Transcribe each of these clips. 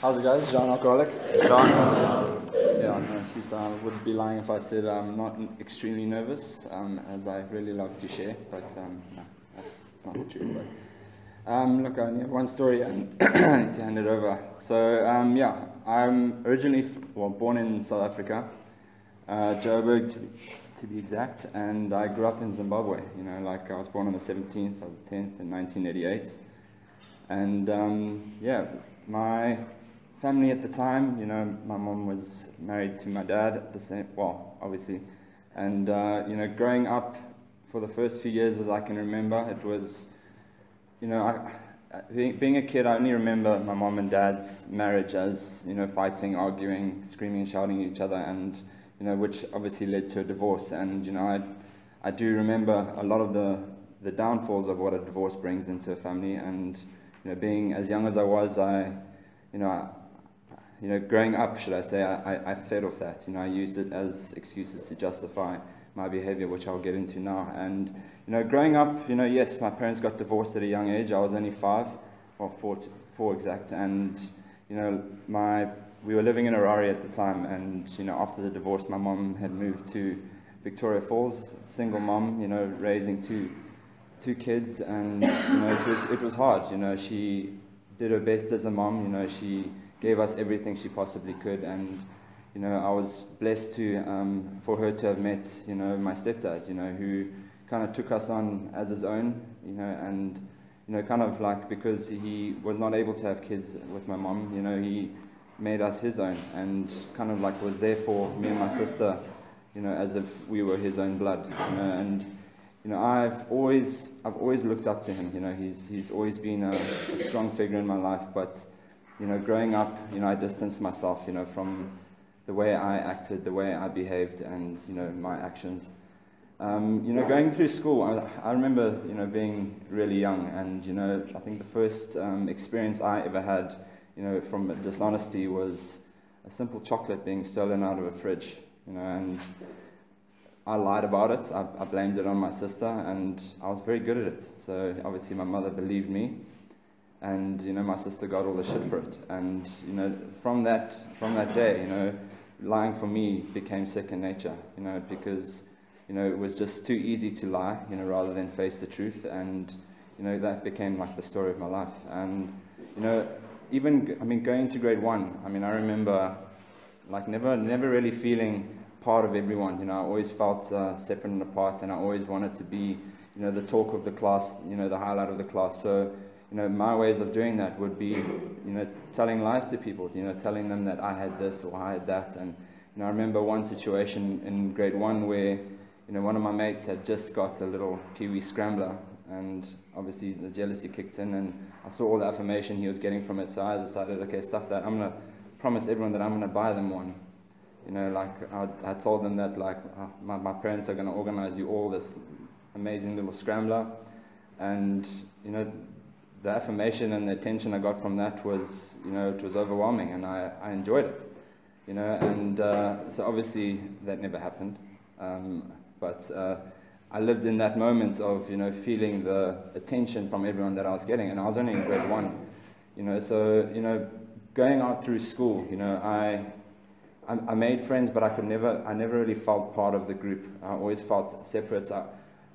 How's it guys? John Alcoholic. John. Yeah, no, she's, I would be lying if I said I'm not extremely nervous, as I really love to share, but no, that's not the truth. But, look, I only have one story and I need to hand it over. So, yeah, I'm originally born in South Africa, Joburg to be exact, and I grew up in Zimbabwe. You know, like I was born on the 17th of the 10th in 1988, and yeah, my family at the time, you know, my mom was married to my dad at the same, well, obviously, and you know, growing up for the first few years as I can remember, it was, you know, being a kid, I only remember my mom and dad's marriage as, you know, fighting, arguing, screaming and shouting at each other, and, you know, which obviously led to a divorce. And, you know, I do remember a lot of the downfalls of what a divorce brings into a family. And, you know, being as young as I was, you know, growing up, should I say, I fed off that. You know, I used it as excuses to justify my behavior, which I'll get into now. And, you know, growing up, you know, yes, my parents got divorced at a young age. I was only 5, or 4 exact. And, you know, we were living in Harare at the time. And, you know, after the divorce, my mom had moved to Victoria Falls, single mom, you know, raising two kids. And, you know, it was hard. You know, she did her best as a mom. You know, she gave us everything she possibly could, and, you know, I was blessed for her to have met, you know, my stepdad, you know, who kind of took us on as his own, you know, and, you know, kind of like, because he was not able to have kids with my mom, you know, he made us his own, and kind of like was there for me and my sister, you know, as if we were his own blood, you know. And, you know, I've always looked up to him. You know, he's always been a strong figure in my life, but, you know, growing up, you know, I distanced myself, you know, from the way I acted, the way I behaved, and, you know, my actions. You know, going through school, I remember, you know, being really young, and, you know, I think the first experience I ever had, you know, from dishonesty was a simple chocolate being stolen out of a fridge, you know, and I lied about it. I blamed it on my sister, and I was very good at it. So obviously my mother believed me. And, you know, my sister got all the shit for it. And, you know, from that day, you know, lying for me became second nature, you know, because, you know, it was just too easy to lie, you know, rather than face the truth. And, you know, that became like the story of my life. And, you know, even, I mean, going to grade 1, I mean, I remember, like, never really feeling part of everyone. You know, I always felt separate and apart, and I always wanted to be, you know, the talk of the class, you know, the highlight of the class. So, you know, my ways of doing that would be, you know, telling lies to people, you know, telling them that I had this or I had that. And, you know, I remember one situation in grade 1 where, you know, one of my mates had just got a little Pee-wee scrambler, and obviously the jealousy kicked in, and I saw all the affirmation he was getting from it, so I decided, okay, stuff that, I'm going to promise everyone that I'm going to buy them one. You know, like, I told them that, like, my parents are going to organize you all this amazing little scrambler, and, you know, the affirmation and the attention I got from that was, you know, it was overwhelming, and I enjoyed it, you know. And so obviously that never happened, but I lived in that moment of, you know, feeling the attention from everyone that I was getting, and I was only in grade 1, you know. So, you know, going out through school, you know, I made friends, but I never really felt part of the group. I always felt separate.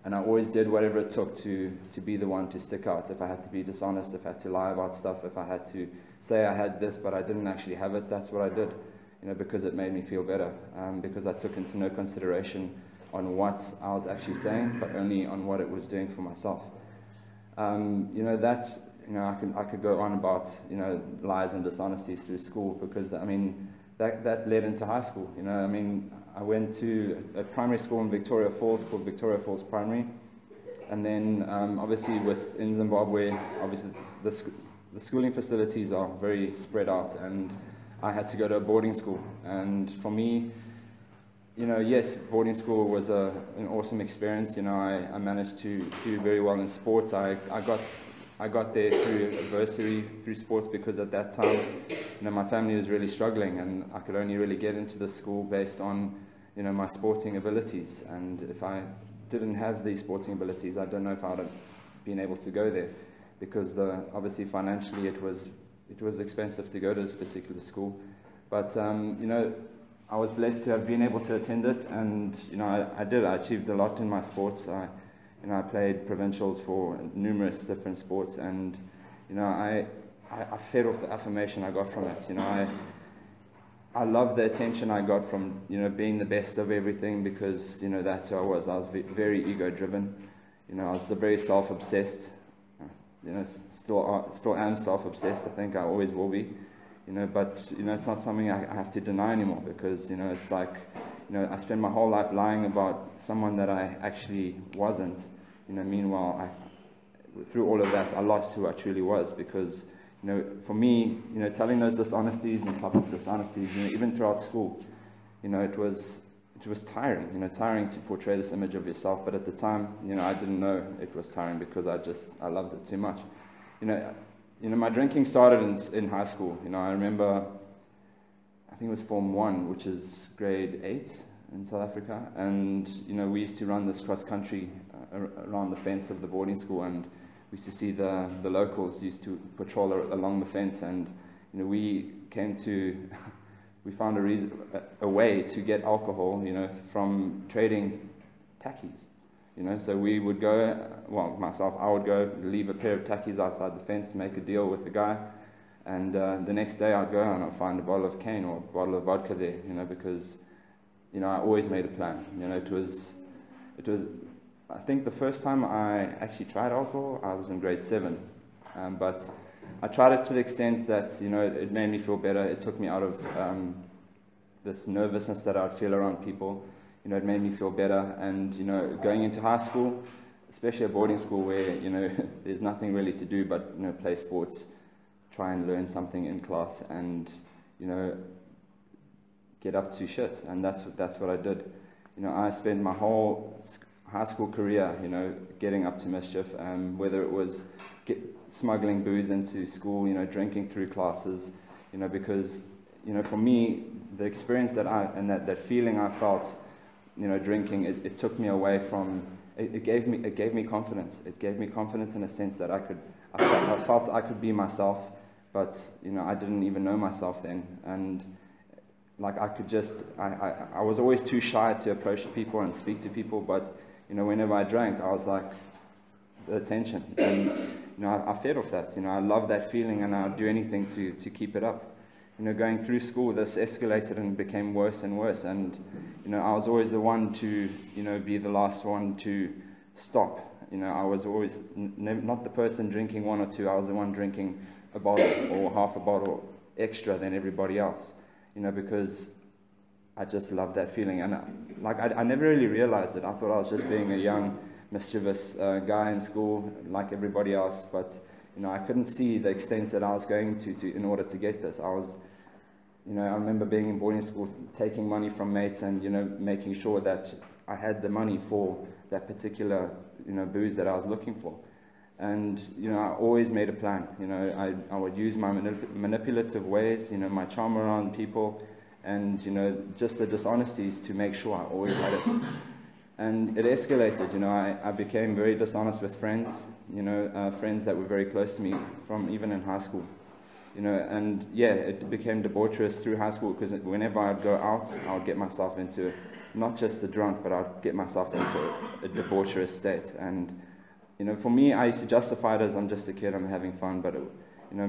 And I always did whatever it took to be the one to stick out. If I had to be dishonest, if I had to lie about stuff, if I had to say I had this but I didn't actually have it, that's what I did, you know, because it made me feel better, because I took into no consideration on what I was actually saying, but only on what it was doing for myself. You know, that, you know, I could go on about, you know, lies and dishonesties through school, because, I mean, that led into high school, you know. I mean, I went to a primary school in Victoria Falls called Victoria Falls Primary, and then obviously in Zimbabwe, obviously the schooling facilities are very spread out, and I had to go to a boarding school. And for me, you know, yes, boarding school was an awesome experience. You know, I managed to do very well in sports. I got there through a bursary through sports, because at that time, you know, my family was really struggling, and I could only really get into the school based on, you know, my sporting abilities. And if I didn't have these sporting abilities, I don't know if I would have been able to go there, because obviously financially it was it was expensive to go to this particular school. But, you know, I was blessed to have been able to attend it, and, you know, I achieved a lot in my sports. You know, I played provincials for numerous different sports, and, you know, I fed off the affirmation I got from it. You know, I love the attention I got from, you know, being the best of everything, because, you know, that's who I was. I was very ego-driven. You know, I was very self-obsessed. You know, still am self-obsessed. I think I always will be. You know, but, you know, it's not something I have to deny anymore, because, you know, it's like, you know, I spent my whole life lying about someone that I actually wasn't. You know, meanwhile, through all of that, I lost who I truly was, because, you know, for me, you know, telling those dishonesties and top of dishonesties, you know, even throughout school, you know, it was tiring, you know, tiring to portray this image of yourself. But at the time, you know, I didn't know it was tiring, because I loved it too much. You know, my drinking started in high school. You know, I remember, I think it was Form 1, which is grade 8 in South Africa. And, you know, we used to run this cross-country around the fence of the boarding school, and we used to see the locals used to patrol along the fence. And, you know, we found a way to get alcohol, you know, from trading tackies. You know, so we would go, well, myself, I would go leave a pair of tackies outside the fence, make a deal with the guy, and the next day I'd go and I'd find a bottle of cane or a bottle of vodka there, you know, because, you know, I always made a plan. You know, it was, I think the first time I actually tried alcohol, I was in grade 7, but I tried it to the extent that, you know, it made me feel better. It took me out of this nervousness that I'd feel around people. You know, it made me feel better. And, you know, going into high school, especially a boarding school where, you know, there's nothing really to do but, you know, play sports, try and learn something in class, and, you know, get up to shit. And that's what I did. You know, I spent my whole high school career, you know, getting up to mischief, whether it was smuggling booze into school, you know, drinking through classes, you know, because, you know, for me, the experience that that feeling I felt, you know, drinking, it took me away from, it gave me confidence. It gave me confidence in a sense that I felt I could be myself, but, you know, I didn't even know myself then. And like I was always too shy to approach people and speak to people, but, you know, whenever I drank, I was like, the attention. And, you know, I fed off that. You know, I love that feeling, and I'd do anything to keep it up. You know, going through school, this escalated and became worse and worse. And, you know, I was always the one to, you know, be the last one to stop. You know, I was always not the person drinking 1 or 2. I was the one drinking a bottle or half a bottle extra than everybody else. You know, because I just loved that feeling. And I never really realized it. I thought I was just being a young, mischievous guy in school like everybody else. But, you know, I couldn't see the extents that I was going to in order to get this. You know, I remember being in boarding school, taking money from mates and, you know, making sure that I had the money for that particular, you know, booze that I was looking for. And, you know, I always made a plan. You know, I would use my manipulative ways, you know, my charm around people, and, you know, just the dishonesties to make sure I always had it. And it escalated. You know, I became very dishonest with friends, you know, friends that were very close to me from even in high school. You know, and yeah, it became debaucherous through high school, because whenever I'd go out, I would get myself into not just a drunk, but I'd get myself into a debaucherous state. And, you know, for me, I used to justify it as I'm just a kid, I'm having fun, but, you know,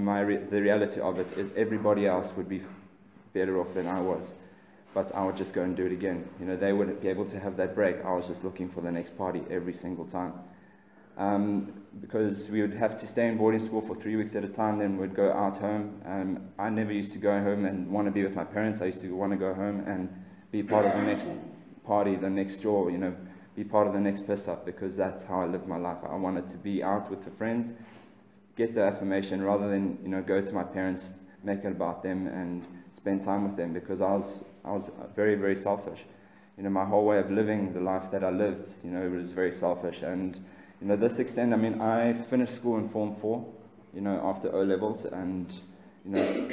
the reality of it is everybody else would be better off than I was. But I would just go and do it again. You know, they wouldn't be able to have that break. I was just looking for the next party every single time. Because we would have to stay in boarding school for 3 weeks at a time, then we'd go out home. I never used to go home and want to be with my parents. I used to want to go home and be part of the next party, the next draw, you know, be part of the next piss up, because that's how I lived my life. I wanted to be out with the friends, get the affirmation, rather than, you know, go to my parents, make it about them and spend time with them, because I was very, very selfish. You know, my whole way of living the life that I lived, you know, was very selfish. And, you know, this extent, I mean, I finished school in Form 4, you know, after O-levels, and, you know,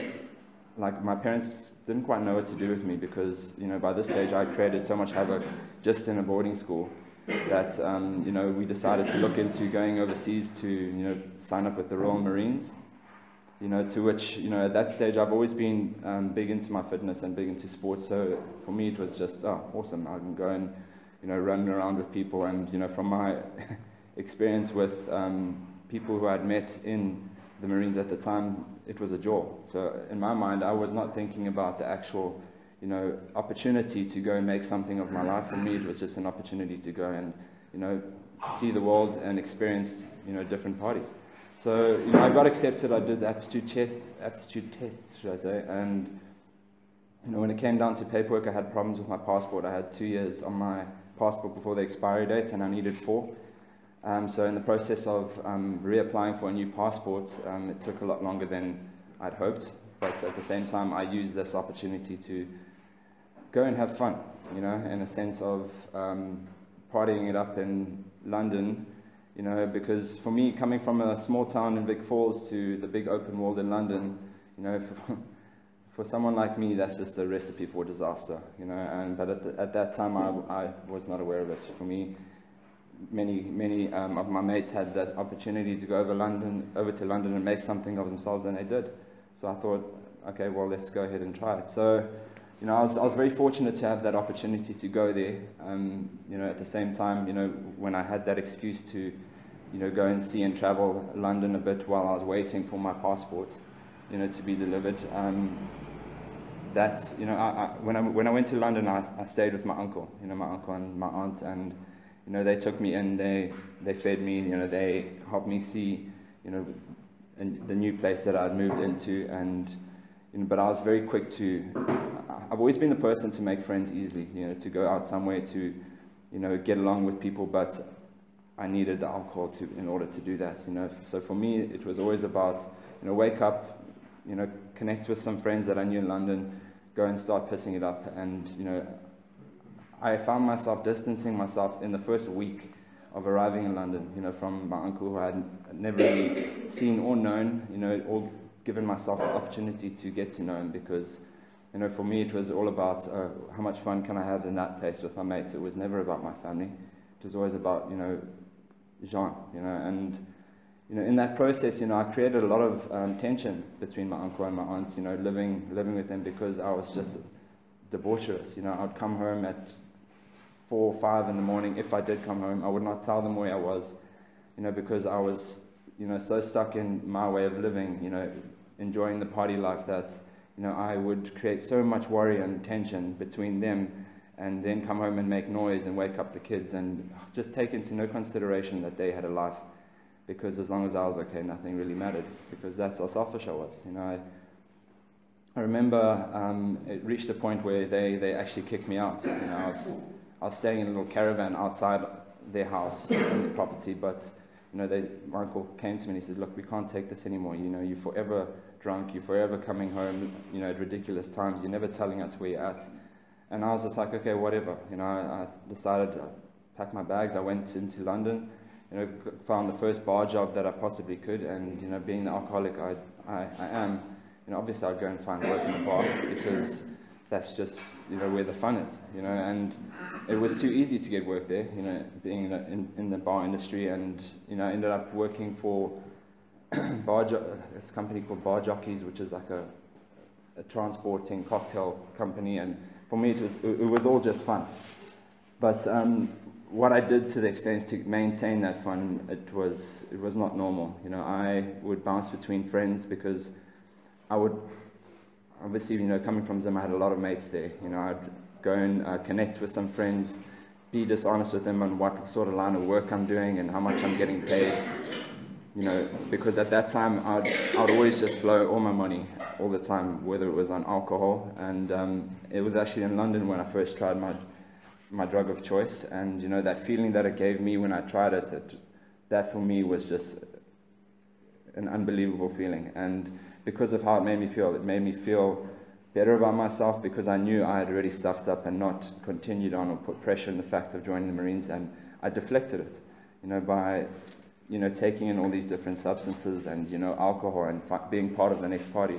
like, my parents didn't quite know what to do with me, because, you know, by this stage I created so much havoc just in a boarding school that, you know, we decided to look into going overseas to, you know, sign up with the Royal Marines. you know, to which, you know, at that stage I've always been big into my fitness and big into sports. So for me it was just, oh, awesome. I can go and, you know, run around with people. And, you know, from my experience with people who I'd met in the Marines at the time, it was a joy. So in my mind, I was not thinking about the actual, you know, opportunity to go and make something of my life. For me, it was just an opportunity to go and, you know, see the world and experience, you know, different parties. So, you know, I got accepted. I did the aptitude tests, should I say, and, you know, when it came down to paperwork, I had problems with my passport. I had 2 years on my passport before the expiry date, and I needed 4. So in the process of reapplying for a new passport, it took a lot longer than I'd hoped. But at the same time, I used this opportunity to go and have fun, you know, in a sense of partying it up in London, you know, because for me, coming from a small town in Vic Falls to the big open world in London, you know, for someone like me, that's just a recipe for disaster, you know. But at that time, I was not aware of it. For me, many of my mates had that opportunity to go over to London and make something of themselves, and they did. So I thought, okay, well, let's go ahead and try it. So, you know, I was very fortunate to have that opportunity to go there. You know, at the same time, you know, when I had that excuse to, you know, go and see and travel London a bit while I was waiting for my passport, you know, to be delivered. That, you know, when I went to London, I stayed with my uncle, you know, my uncle and my aunt, and, you know, they took me in, they fed me, you know, they helped me see, you know, the new place that I'd moved into. And, you know, but I was very quick to, I've always been the person to make friends easily, you know, to go out somewhere to, you know, get along with people, but I needed the alcohol in order to do that, you know. So for me, it was always about, you know, wake up, you know, connect with some friends that I knew in London, go and start pissing it up. And, you know, I found myself distancing myself in the first week of arriving in London, you know, from my uncle, who I had never really seen or known, you know, or given myself an opportunity to get to know him. Because, you know, for me it was all about how much fun can I have in that place with my mates. It was never about my family. It was always about, you know, Jean, you know. And, you know, in that process, you know, I created a lot of tension between my uncle and my aunt, you know, living with them, because I was just debaucherous. You know, I'd come home at 4 or 5 in the morning. If I did come home, I would not tell them where I was, you know, because I was, you know, so stuck in my way of living, you know, enjoying the party life, that, you know, I would create so much worry and tension between them, and then come home and make noise and wake up the kids, and just take into no consideration that they had a life, because as long as I was okay, nothing really mattered, because that's how selfish I was, you know. I remember it reached a point where they actually kicked me out. You know, I was staying in a little caravan outside their house on the property, but, you know, my uncle came to me and he said, look, we can't take this anymore. You know, you're forever drunk, you're forever coming home, you know, at ridiculous times, you're never telling us where you're at. And I was just like, okay, whatever. You know, I decided to pack my bags. I went into London, you know, found the first bar job that I possibly could, and, you know, being the alcoholic I am, you know, obviously I'd go and find work in a bar, because that's just, you know, where the fun is, you know. And it was too easy to get work there, you know, being in the bar industry. And, you know, I ended up working for this company called Bar Jockeys, which is like a transporting cocktail company. And for me, it was all just fun. But what I did to the extent to maintain that fun, it was not normal. You know, I would bounce between friends, because I would, obviously, you know, coming from Zim, I had a lot of mates there. You know, I'd go and connect with some friends, be dishonest with them on what sort of line of work I'm doing and how much I'm getting paid. You know, because at that time, I'd always just blow all my money all the time, whether it was on alcohol. And it was actually in London when I first tried my drug of choice. And, you know, that feeling that it gave me when I tried it, that for me was just an unbelievable feeling. And because of how it made me feel better about myself, because I knew I had already stuffed up and not continued on or put pressure on the fact of joining the Marines. And I deflected it, you know, by, you know, taking in all these different substances and, you know, alcohol, and being part of the next party.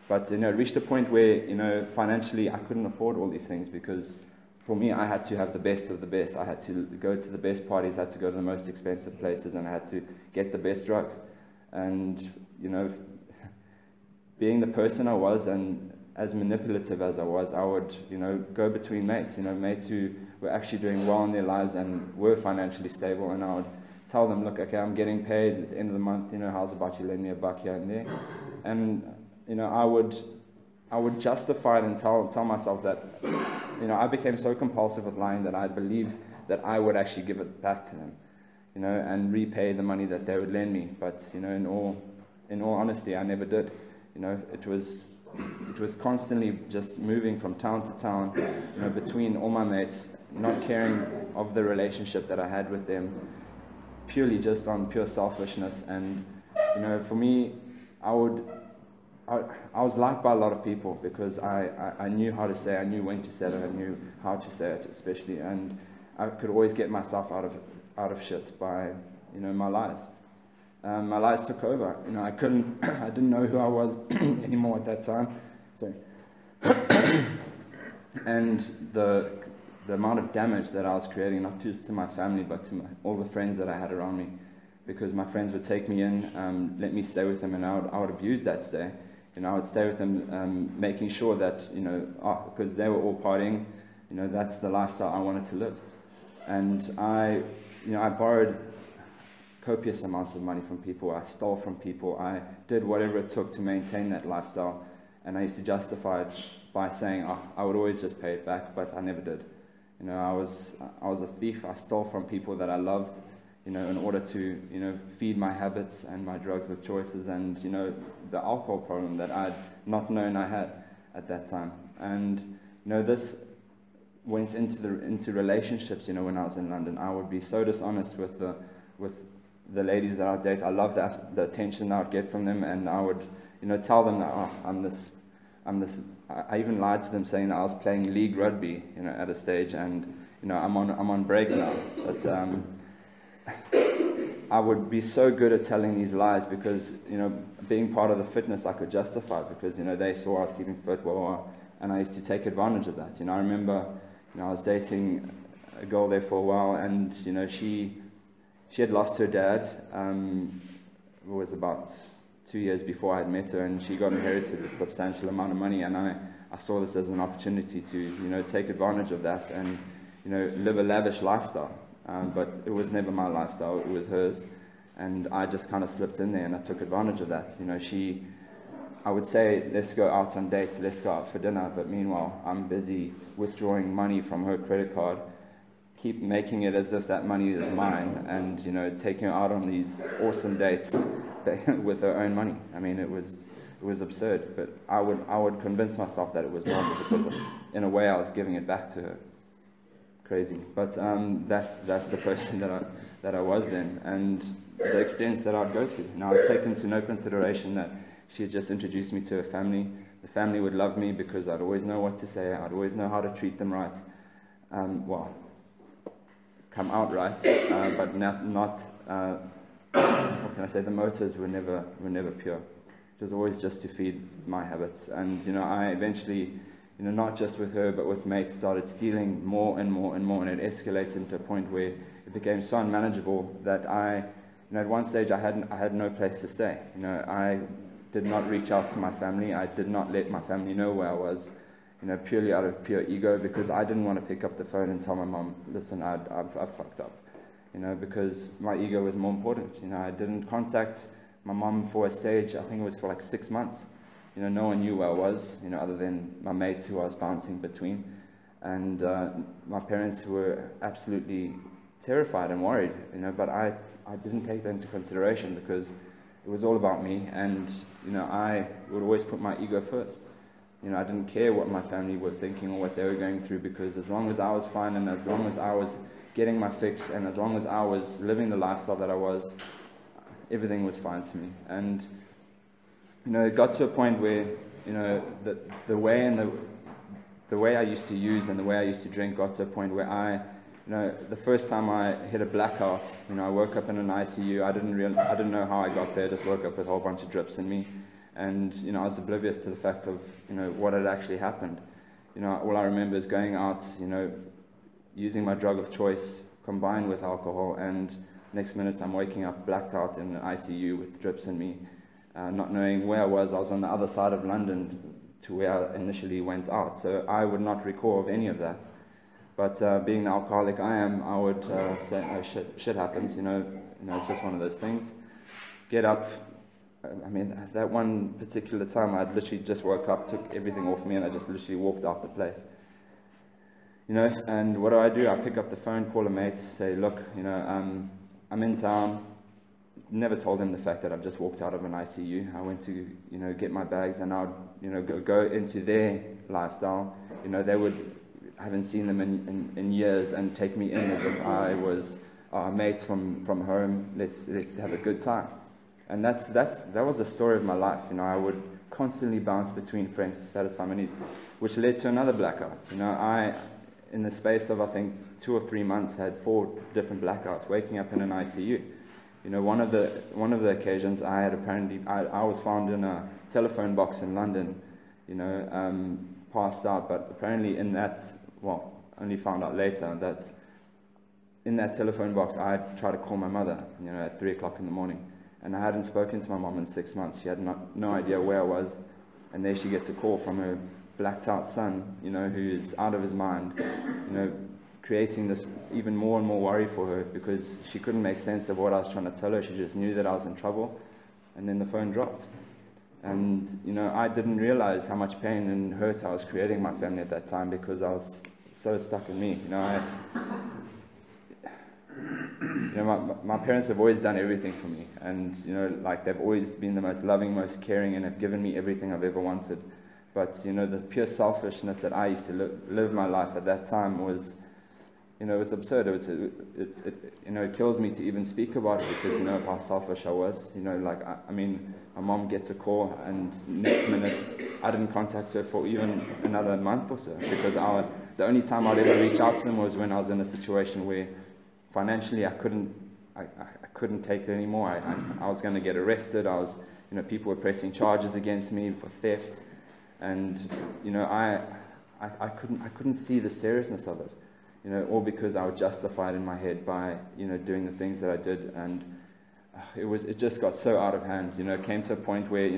But, you know, it reached a point where, you know, financially I couldn't afford all these things, because for me, I had to have the best of the best. I had to go to the best parties, I had to go to the most expensive places, and I had to get the best drugs. And, you know, being the person I was and as manipulative as I was, I would, go between mates, mates who were actually doing well in their lives and were financially stable, and I would tell them, look, okay, I'm getting paid at the end of the month, how's about you lend me $1 here and there? And, I would justify it and tell myself that, I became so compulsive with lying that I believed that I would actually give it back to them, and repay the money that they would lend me. But, in all honesty, I never did. It was constantly just moving from town to town, between all my mates, not caring of the relationship that I had with them, purely just on pure selfishness. And, for me, I was liked by a lot of people because I knew how to say it, I knew when to say it, I knew how to say it especially, and I could always get myself out of shit by, my lies. My lies took over. I didn't know who I was anymore at that time. Sorry. And the amount of damage that I was creating, not just to my family, but to all the friends that I had around me, because my friends would take me in, let me stay with them, and I would abuse that stay. I would stay with them, making sure that, because they were all partying, that's the lifestyle I wanted to live. And I borrowed copious amounts of money from people. I stole from people. I did whatever it took to maintain that lifestyle. And I used to justify it by saying, I would always just pay it back, but I never did. I was a thief. I stole from people that I loved, in order to, feed my habits and my drugs of choices and, the alcohol problem that I'd not known I had at that time. And, this went into relationships, when I was in London. I would be so dishonest with the ladies that I'd date. I loved the attention I would get from them, and I would, tell them that, I'm this. I even lied to them saying that I was playing league rugby, at a stage, and, I'm on break now. But, I would be so good at telling these lies because, being part of the fitness, I could justify it because, they saw I was keeping fit, and I used to take advantage of that. I remember, I was dating a girl there for a while, and, she had lost her dad. It was about 2 years before I had met her, and she got inherited a substantial amount of money, and I saw this as an opportunity to, take advantage of that and, live a lavish lifestyle. But it was never my lifestyle, it was hers. And I just kind of slipped in there and I took advantage of that. I would say, let's go out on dates, let's go out for dinner. But meanwhile, I'm busy withdrawing money from her credit card, keep making it as if that money is mine, and, taking her out on these awesome dates with her own money. I mean, it was absurd. But I would convince myself that it was normal because in a way I was giving it back to her. Crazy, but that's the person that I was then, and the extents that I'd go to. Now I'd take into no consideration that she had just introduced me to her family. The family would love me because I'd always know what to say. I'd always know how to treat them right. Come out right, but not. What can I say? The motives were never pure. It was always just to feed my habits, and I eventually. Not just with her, but with mates, started stealing more and more and more, and it escalated to a point where it became so unmanageable that at one stage I had no place to stay. I did not reach out to my family. I did not let my family know where I was, purely out of pure ego, because I didn't want to pick up the phone and tell my mom, listen, I've fucked up, because my ego was more important. I didn't contact my mom for a stage. I think it was for like 6 months. No one knew where I was, other than my mates who I was bouncing between, and my parents who were absolutely terrified and worried, but I didn't take that into consideration because it was all about me, and, I would always put my ego first. I didn't care what my family were thinking or what they were going through, because as long as I was fine and as long as I was getting my fix and as long as I was living the lifestyle that I was, everything was fine to me. And it got to a point where, the way I used to use and the way I used to drink got to a point where the first time I hit a blackout, I woke up in an ICU. I didn't know how I got there. Just woke up with a whole bunch of drips in me, and I was oblivious to the fact of what had actually happened. All I remember is going out, using my drug of choice combined with alcohol, and next minute I'm waking up blacked out in an ICU with drips in me. not knowing where I was on the other side of London to where I initially went out. So I would not recall of any of that. But being the alcoholic I am, I would say, oh, shit happens, it's just one of those things. Get up. I mean, that one particular time, I literally just woke up, took everything off me, and I just literally walked out the place. And what do? I pick up the phone, call a mate, say, look, I'm in town. Never told them the fact that I've just walked out of an ICU. I went to, get my bags, and I'd, go into their lifestyle. They would, I haven't seen them in years, and take me in as if I was mates from home. Let's have a good time. And that was the story of my life. I would constantly bounce between friends to satisfy my needs, which led to another blackout. I, in the space of I think 2 or 3 months, had 4 different blackouts, waking up in an ICU. One of the occasions I had I was found in a telephone box in London, passed out, but apparently in that, only found out later that in that telephone box I had tried to call my mother, at 3 o'clock in the morning. And I hadn't spoken to my mom in 6 months. She had no idea where I was. And there she gets a call from her blacked out son, who's out of his mind, creating this even more and more worry for her because she couldn't make sense of what I was trying to tell her. She just knew that I was in trouble. And then the phone dropped. And, I didn't realize how much pain and hurt I was creating my family at that time because I was so stuck in me. My parents have always done everything for me, and they've always been the most loving, most caring, and have given me everything I've ever wanted. But the pure selfishness that I used to live my life at that time was, it's absurd. It kills me to even speak about it because of how selfish I was. My mom gets a call, and next minute I didn't contact her for even another month or so because the only time I'd ever reach out to them was when I was in a situation where financially I couldn't take it anymore. I was going to get arrested. People were pressing charges against me for theft, and I couldn't see the seriousness of it. All because I was justified in my head by doing the things that I did, and it just got so out of hand. It came to a point where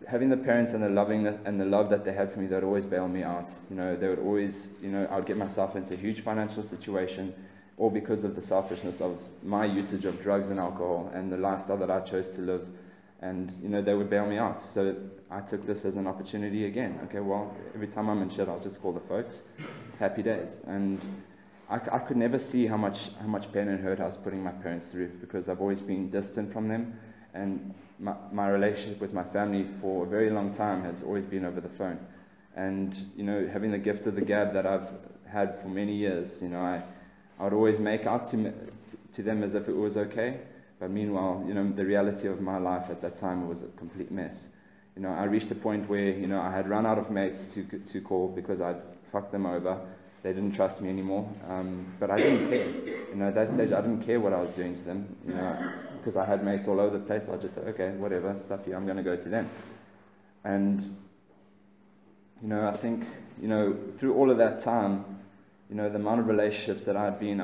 having the parents and the love that they had for me, they'd always bail me out. They would always, I would get myself into a huge financial situation, all because of the selfishness of my usage of drugs and alcohol and the lifestyle that I chose to live. And, they would bail me out. So I took this as an opportunity again. Okay, well, every time I'm in shit, I'll just call the folks. Happy days. And I could never see how much pain and hurt I was putting my parents through because I've always been distant from them. And my relationship with my family for a very long time has always been over the phone. And, having the gift of the gab that I've had for many years, I would always make out to them as if it was okay. But meanwhile, the reality of my life at that time was a complete mess. I reached a point where, I had run out of mates to call because I'd fucked them over. They didn't trust me anymore. But I didn't care. At that stage, I didn't care what I was doing to them. Because I had mates all over the place. I just said, okay, whatever, stuff you, I'm going to go to them. And, I think, through all of that time, the amount of relationships that I'd been,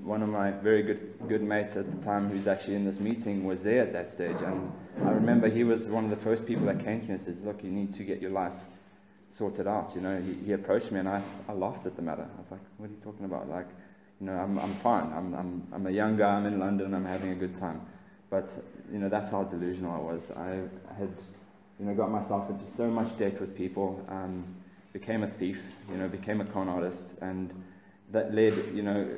one of my very good mates at the time who's actually in this meeting was there at that stage. And I remember he was one of the first people that came to me and says, look, you need to get your life sorted out. He approached me and I laughed at the matter. I was like, what are you talking about? I'm fine. I'm a young guy. I'm in London. I'm having a good time. But, that's how delusional I was. I had, got myself into so much debt with people, became a thief, became a con artist, and that led,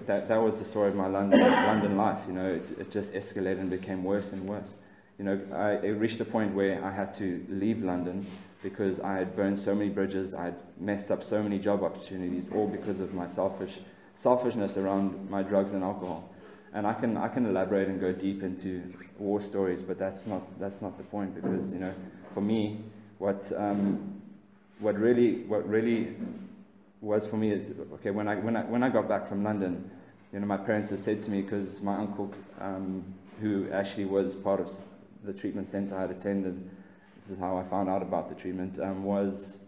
that was the story of my London life. It just escalated and became worse and worse. It reached a point where I had to leave London because I had burned so many bridges, I had messed up so many job opportunities, all because of my selfishness around my drugs and alcohol. And I can elaborate and go deep into war stories, but that's not the point, because for me, what really was for me is, okay, when I got back from London, my parents had said to me, because my uncle, who actually was part of the treatment center I had attended, this is how I found out about the treatment, is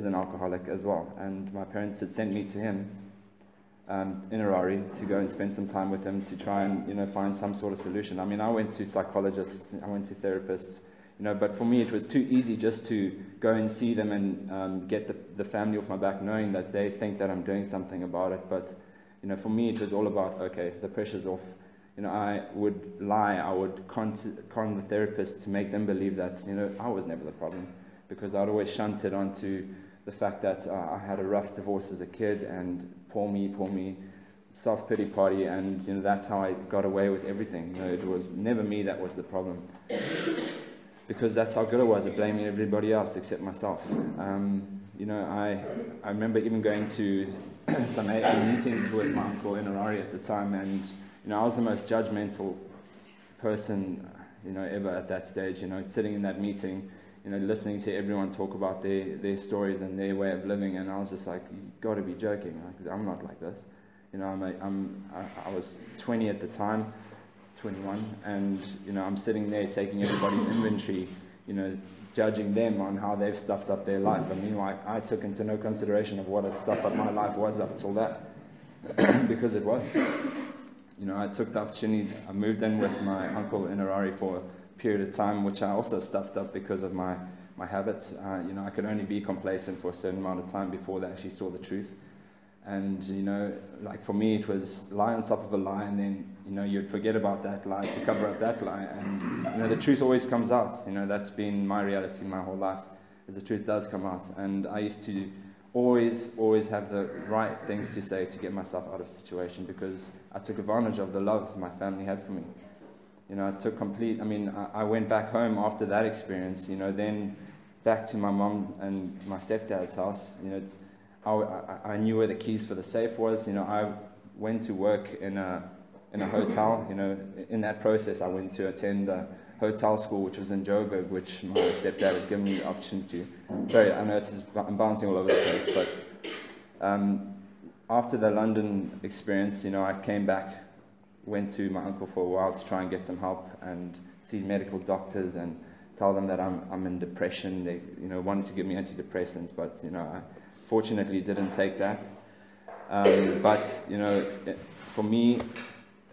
an alcoholic as well. And my parents had sent me to him in Harare to go and spend some time with him to try and, you know, find some sort of solution. I mean, I went to psychologists, I went to therapists, you know, but for me it was too easy just to go and see them and get the family off my back, knowing that they think that I'm doing something about it. But, you know, for me it was all about, okay, the pressure's off. You know, I would lie, I would con the therapist to make them believe that, you know, I was never the problem, because I'd always shunted onto the fact that I had a rough divorce as a kid, and poor me, self-pity party, and, you know, that's how I got away with everything. You know, it was never me that was the problem, because that's how good I was at blaming everybody else except myself. You know, I remember even going to some AA meetings with my uncle in Harare at the time, and, you know, I was the most judgmental person, you know, ever at that stage. You know, sitting in that meeting, you know, listening to everyone talk about their stories and their way of living, and I was just like, you got to be joking! Like, I'm not like this. You know, I was 20 at the time, 21, and, you know, I'm sitting there taking everybody's inventory, you know, judging them on how they've stuffed up their life. But meanwhile, I took into no consideration of what a stuff up my life was up till that, because it was. You know, I took the opportunity. I moved in with my uncle in Harare for a period of time, which I also stuffed up because of my habits. You know, I could only be complacent for a certain amount of time before they actually saw the truth. And, you know, like for me, it was lie on top of a lie, and then, you know, you'd forget about that lie to cover up that lie. And, you know, the truth always comes out. You know, that's been my reality my whole life, is the truth does come out. And I used to always have the right things to say to get myself out of a situation, because I took advantage of the love my family had for me. You know, I went back home after that experience, you know, then back to my mom and my stepdad's house. You know, I knew where the keys for the safe was. You know, I went to work in a hotel. You know, in that process, I went to attend a hotel school, which was in Joburg, which my stepdad had given me the opportunity to. Sorry, I know I'm bouncing all over the place, but after the London experience, you know, I came back, went to my uncle for a while to try and get some help and see medical doctors and tell them that I'm in depression. They, you know, wanted to give me antidepressants, but, you know, I fortunately didn't take that. But, you know, for me,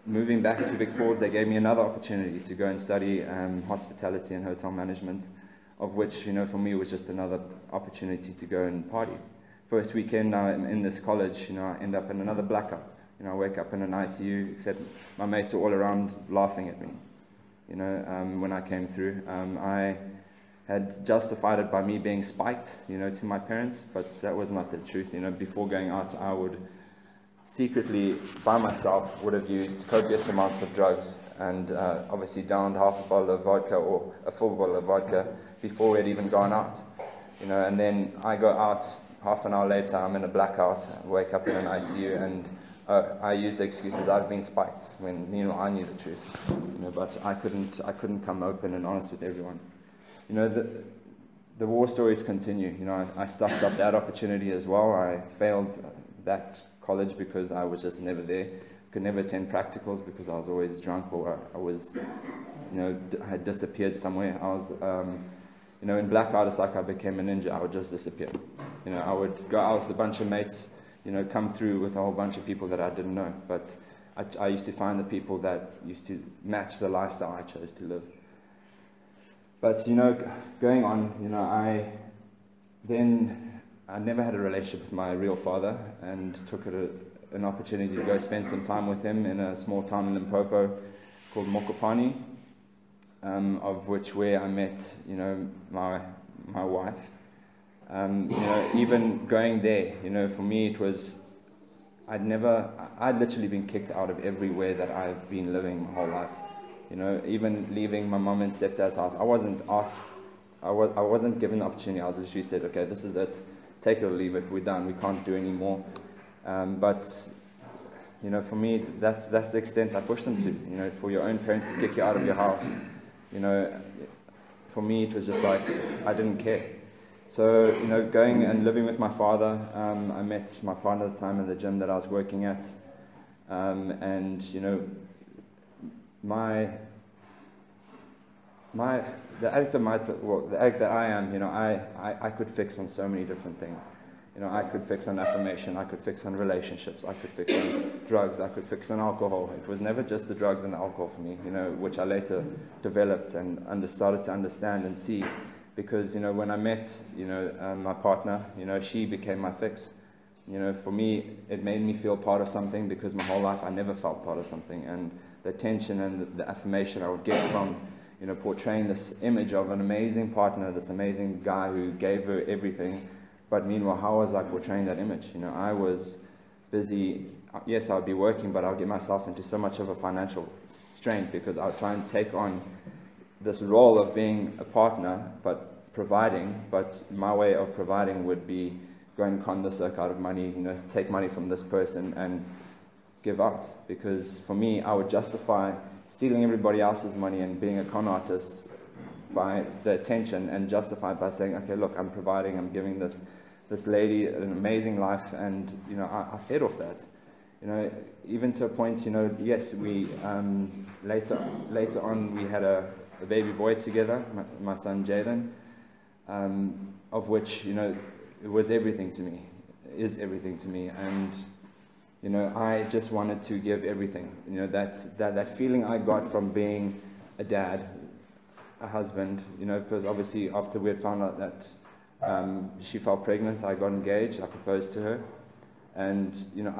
moving back to Vic Falls, they gave me another opportunity to go and study hospitality and hotel management, of which, you know, for me was just another opportunity to go and party. First weekend I'm in this college, you know, I end up in another blackout. You know, I wake up in an ICU, except my mates are all around laughing at me. You know, when I came through, I had justified it by me being spiked, you know, to my parents, but that was not the truth. You know, before going out, I would secretly, by myself, would have used copious amounts of drugs, and obviously downed half a bottle of vodka or a full bottle of vodka before we had even gone out. You know, and then I go out, half an hour later, I'm in a blackout, wake up in an ICU, and I use the excuses I've been spiked, when, you know, I knew the truth. You know, but I couldn't come open and honest with everyone. You know, the war stories continue. You know, I stuffed up that opportunity as well. I failed that college because I was just never there. Could never attend practicals because I was always drunk, or I was, you know, I had disappeared somewhere. I was, you know, in blackout, it's like I became a ninja. I would just disappear. You know, I would go out with a bunch of mates, you know, come through with a whole bunch of people that I didn't know. But I used to find the people that used to match the lifestyle I chose to live. But, you know, going on, you know, I never had a relationship with my real father, and took it an opportunity to go spend some time with him in a small town in Limpopo called Mokopane, of which where I met, you know, my wife. You know, even going there, you know, for me it was, I'd literally been kicked out of everywhere that I've been living my whole life. You know, even leaving my mum and stepdad's house, I wasn't asked, I wasn't given the opportunity. I was literally said, okay, this is it, take it or leave it, we're done, we can't do any more. But, you know, for me, that's the extent I pushed them to. You know, for your own parents to kick you out of your house, you know, for me it was just like, I didn't care. So, you know, going and living with my father, I met my partner at the time in the gym that I was working at, and, you know, the addict that I am, you know, I could fix on so many different things. You know, I could fix on affirmation, I could fix on relationships, I could fix on drugs, I could fix on alcohol. It was never just the drugs and the alcohol for me, you know, which I later developed and started to understand and see. Because, you know, when I met, you know, my partner, you know, she became my fix. You know, for me, it made me feel part of something, because my whole life I never felt part of something. And the attention and the affirmation I would get from, you know, portraying this image of an amazing partner, this amazing guy who gave her everything. But meanwhile, how was I portraying that image? You know, I was busy. Yes, I would be working, but I would get myself into so much of a financial strain, because I would try and take on this role of being a partner, but providing. But my way of providing would be go and con this circle out of money, you know, take money from this person and give out. Because for me, I would justify stealing everybody else's money and being a con artist by the attention, and justify it by saying, okay, look, I'm providing, I'm giving this lady an amazing life, and, you know, I fed off that. You know, even to a point, you know, yes, we, later on, we had a baby boy together, my son Jaden, of which, you know, it was everything to me, is everything to me. And, you know, I just wanted to give everything. You know, that feeling I got from being a dad, a husband, you know, because obviously after we had found out that she fell pregnant, I got engaged, I proposed to her. And, you know,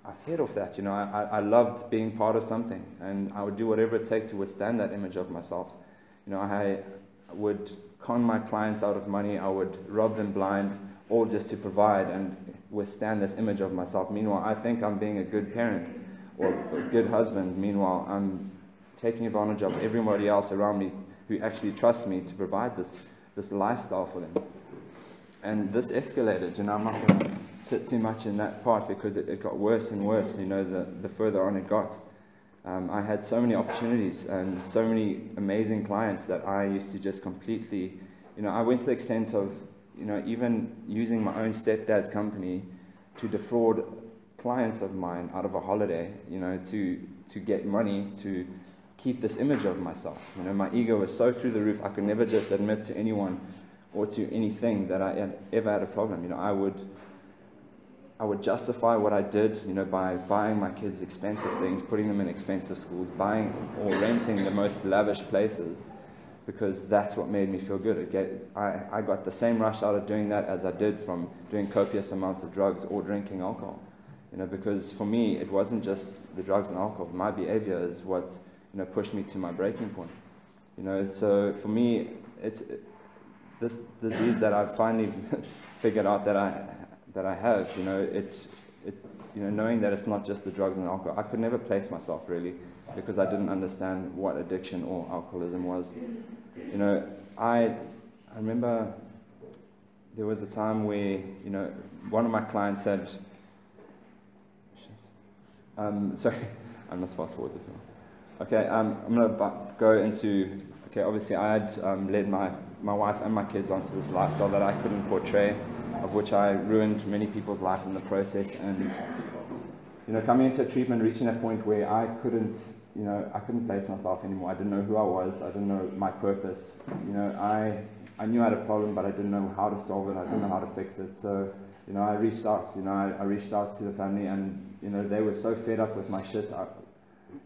I fed off that. You know, I loved being part of something, and I would do whatever it takes to withstand that image of myself. You know, I would con my clients out of money, I would rob them blind, all just to provide and withstand this image of myself. Meanwhile, I think I'm being a good parent or a good husband. Meanwhile, I'm taking advantage of everybody else around me who actually trusts me to provide this lifestyle for them. And this escalated. You know, I'm not going to sit too much in that part, because it got worse and worse, you know, the further on it got. I had so many opportunities and so many amazing clients that I used to just completely, you know, I went to the extent of, you know, even using my own stepdad's company to defraud clients of mine out of a holiday, you know, to get money to keep this image of myself. You know, my ego was so through the roof, I could never just admit to anyone or to anything that I ever had a problem. You know, I would justify what I did, you know, by buying my kids expensive things, putting them in expensive schools, buying or renting the most lavish places, because that's what made me feel good. I got the same rush out of doing that as I did from doing copious amounts of drugs or drinking alcohol. You know, because for me, it wasn't just the drugs and alcohol. My behavior is what, you know, pushed me to my breaking point. You know, so for me, it's this disease that I've finally figured out that I have. You know, you know, knowing that it's not just the drugs and alcohol. I could never place myself really, because I didn't understand what addiction or alcoholism was. You know, I remember there was a time where, you know, one of my clients said, sorry, I must fast forward this one. Okay, I'm going to go into, okay, obviously I had led my wife and my kids onto this lifestyle that I couldn't portray, of which I ruined many people's lives in the process. And, you know, coming into treatment, reaching a point where I couldn't place myself anymore. I didn't know who I was. I didn't know my purpose. You know, I knew I had a problem, but I didn't know how to solve it. I didn't know how to fix it. So, you know, I reached out. You know, I reached out to the family, and, you know, they were so fed up with my shit.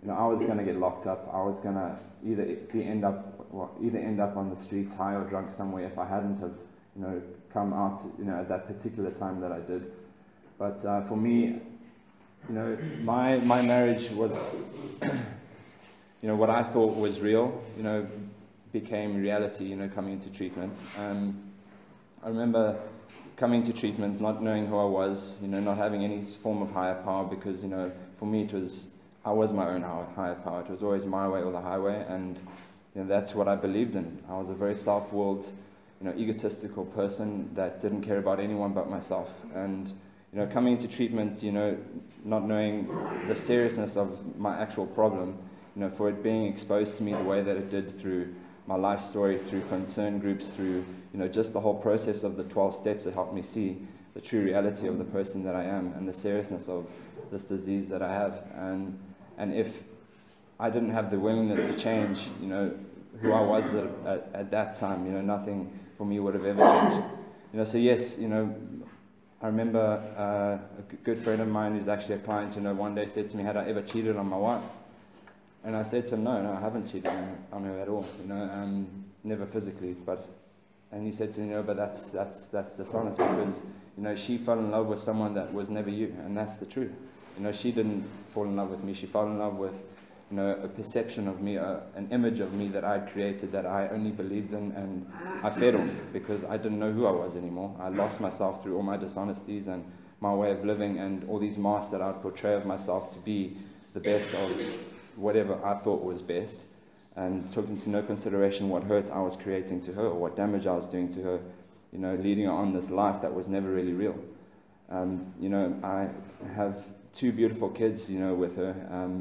You know, I was going to get locked up. I was going to either end up on the streets, high or drunk somewhere, if I hadn't have, you know, come out, you know, at that particular time that I did. But for me, you know, my marriage was, you know, what I thought was real, you know, became reality, you know, coming into treatment. I remember coming to treatment, not knowing who I was, you know, not having any form of higher power, because, you know, for me I was my own higher power. It was always my way or the highway, and, you know, that's what I believed in. I was a very self-willed, you know, egotistical person that didn't care about anyone but myself. And, you know, coming into treatment, you know, not knowing the seriousness of my actual problem, you know, for it being exposed to me the way that it did through my life story, through concern groups, through, you know, just the whole process of the 12 steps that helped me see the true reality of the person that I am and the seriousness of this disease that I have. And if I didn't have the willingness to change, you know, who I was at that time, you know, nothing for me would have ever changed. You know, so yes, you know, I remember a good friend of mine who's actually a client, one day said to me, had I ever cheated on my wife? And I said to him, no, I haven't cheated on her at all, never physically. And he said to me, no, but that's dishonest, because, she fell in love with someone that was never you, and that's the truth. She didn't fall in love with me. She fell in love with, a perception of me, an image of me that I'd created that I only believed in, and I fed off because I didn't know who I was anymore. I lost myself through all my dishonesties and my way of living and all these masks that I'd portray of myself to be the best of whatever I thought was best, and took into no consideration what hurt I was creating to her or what damage I was doing to her, leading her on this life that was never really real. I have 2 beautiful kids, with her,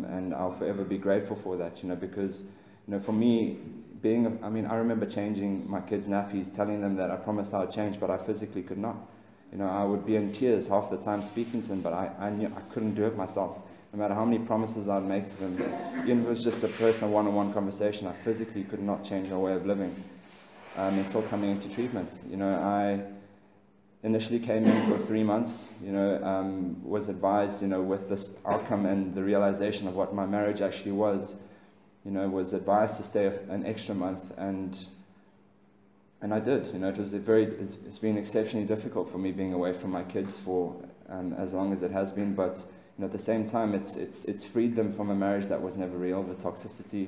and I'll forever be grateful for that, because, for me, I remember changing my kids' nappies, telling them that I promised I would change, but I physically could not. I would be in tears half the time speaking to them, but I knew I couldn't do it myself. No matter how many promises I'd make to them, even if it was just a personal one-on-one conversation, I physically could not change my way of living until coming into treatment. I initially came in for 3 months, was advised, with this outcome and the realization of what my marriage actually was, was advised to stay an extra month, and I did. It's been exceptionally difficult for me being away from my kids for as long as it has been, but at the same time, it's freed them from a marriage that was never real, the toxicity,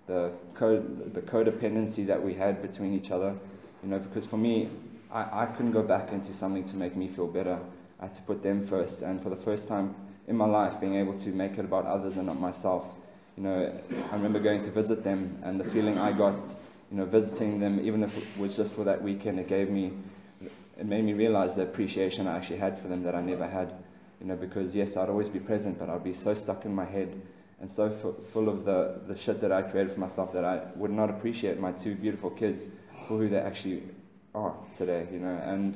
the codependency that we had between each other, because for me, I couldn't go back into something to make me feel better. I had to put them first, and for the first time in my life, being able to make it about others and not myself. I remember going to visit them, and the feeling I got, visiting them, even if it was just for that weekend, it made me realize the appreciation I actually had for them that I never had. Because yes, I'd always be present, but I'd be so stuck in my head and so full of the shit that I created for myself that I would not appreciate my 2 beautiful kids for who they actually are today, and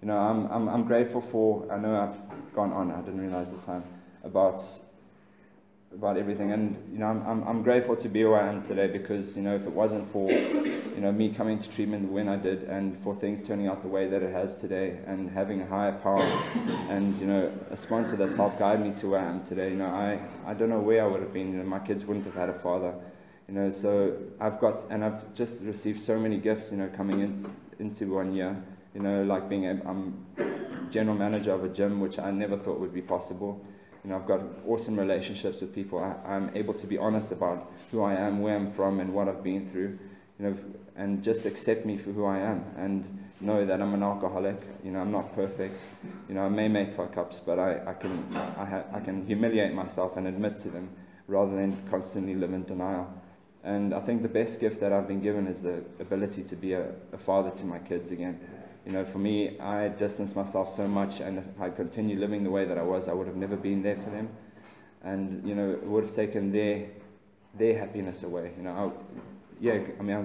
I'm grateful for. I know I've gone on. I didn't realize the time about everything, and I'm grateful to be where I am today, because if it wasn't for me coming to treatment when I did, and for things turning out the way that it has today, and having a higher power and a sponsor that's helped guide me to where I am today, I don't know where I would have been. My kids wouldn't have had a father. So I've just received so many gifts, coming into 1 year, like I'm general manager of a gym, which I never thought would be possible. I've got awesome relationships with people. I'm able to be honest about who I am, where I'm from, and what I've been through, and just accept me for who I am, and know that I'm an alcoholic. I'm not perfect. I may make fuck-ups, but I can humiliate myself and admit to them, rather than constantly live in denial. And I think the best gift that I've been given is the ability to be a father to my kids again. For me, I distanced myself so much, and if I continued living the way that I was, I would have never been there for them. And, it would have taken their happiness away. I'm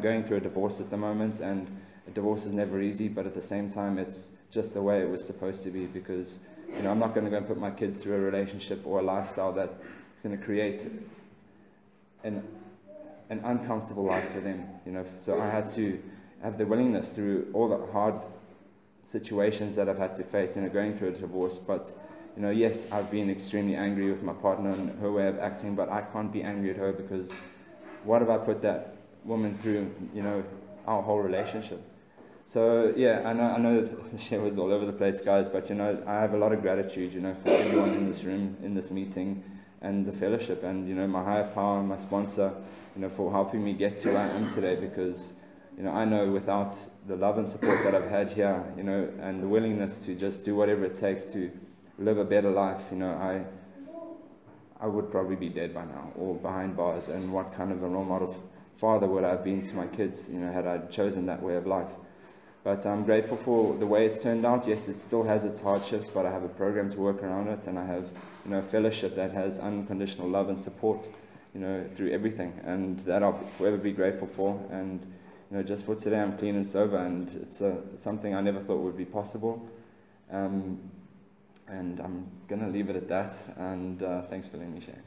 going through a divorce at the moment, and a divorce is never easy, but at the same time, it's just the way it was supposed to be, because, I'm not going to go and put my kids through a relationship or a lifestyle that's going to create an uncomfortable life for them, So I had to have the willingness through all the hard situations that I've had to face, going through a divorce. But, yes, I've been extremely angry with my partner and her way of acting, but I can't be angry at her, because what have I put that woman through, our whole relationship? So, yeah, I know the share was all over the place, guys, but, I have a lot of gratitude, for everyone in this room, in this meeting, and the fellowship, and, my higher power and my sponsor, for helping me get to where I am today, because, I know without the love and support that I've had here, and the willingness to just do whatever it takes to live a better life, I would probably be dead by now, or behind bars. And what kind of a role model father would I have been to my kids, had I chosen that way of life? But I'm grateful for the way it's turned out. Yes, it still has its hardships, but I have a program to work around it, and I have, a fellowship that has unconditional love and support, through everything, and that I'll forever be grateful for. And just for today, I'm clean and sober, and it's something I never thought would be possible. And I'm going to leave it at that, and thanks for letting me share.